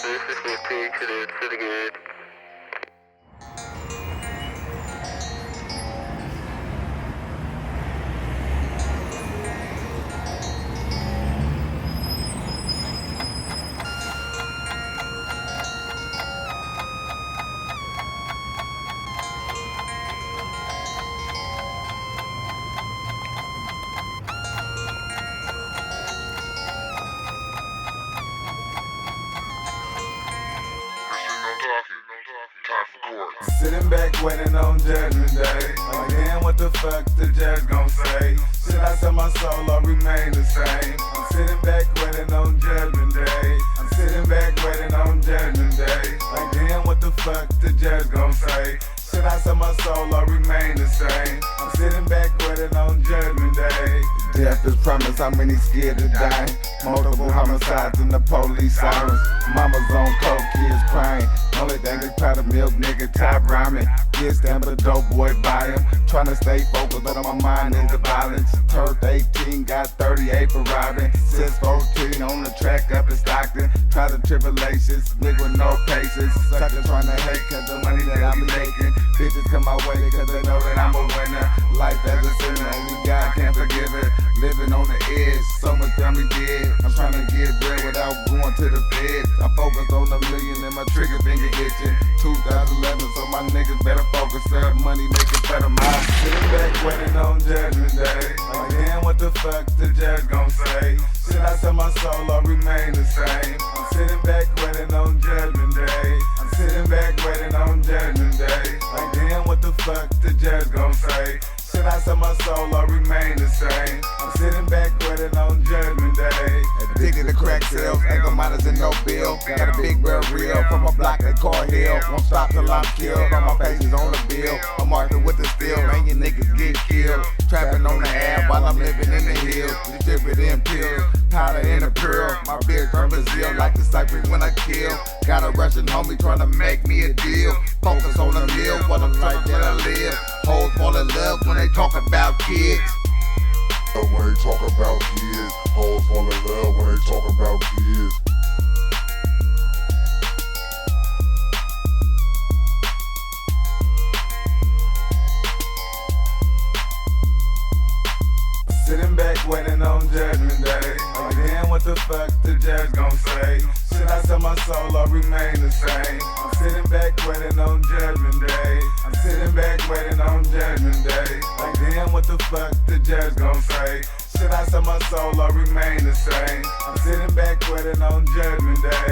This is Whippy, good, pretty good. Sitting back waiting on judgment day. Like damn, what the fuck the judge gon' say? Should I sell my soul or remain the same? I'm sitting back waiting on judgment day. I'm sitting back waiting on judgment day. Like damn, what the fuck the judge gon' say? Should I sell my soul or remain the same? I'm sitting back waiting on judgment day. Death is promised, how many scared to die? Multiple homicides and the police sirens. Mama's on coke, kids crying. Only thing is powder milk, nigga top rhyming. Kids stand but a dope boy by him. Tryna stay focused, but on my mind is the violence. Turned 18, got 38 for robbing. Since 14 on the track up in Stockton. Try the tribulations, nigga with no patience. Suckers tryna hate cause the money that I'm making. Bitches come my way cause they know that I'm a winner. Life as a sinner, only God can forgive it. Living on the edge, so much family dead. I'm tryna get bread without going to the bed. I'm focused on the million and my trigger finger itching. 2011, so my niggas better focus up. Money make it better. I'm sitting back waiting on judgment day. Like damn, what the fuck the judge gon' say? Should I sell my soul or remain the same? I'm sitting back waiting on judgment day. I'm sitting back waiting on judgment day. Like damn, what the fuck the judge gon' say? Should I sell my soul or remain the same? I'm sitting back waiting on judgment day. Addicted to crack sales, ain't gon' minus and no bill. Got a big barrel reel from a block at Car Hill. Won't stop till I'm killed, all my face is on the bill. I'm marking with the steel, man, you niggas get killed. Trapping on the ab while I'm living in the hills. Distributing pills, powder in a pearl. My beard from Brazil like the cypress when I kill. Got a Russian homie tryna make me a deal. Focus on the meal, what I'm like that I live. Hoes fall in love when they talk about kids. When they talk about kids, hoes fall in love when they talk about kids. Sitting back waiting on judgment day. Like damn, what the fuck the judge gon' say? Should I sell my soul or remain the same? I'm sitting back waiting on judgment day. I'm sitting back waiting on judgment day. Like damn, what the fuck the judge gon' say? Should I sell my soul or remain the same? I'm sitting back waiting on judgment day.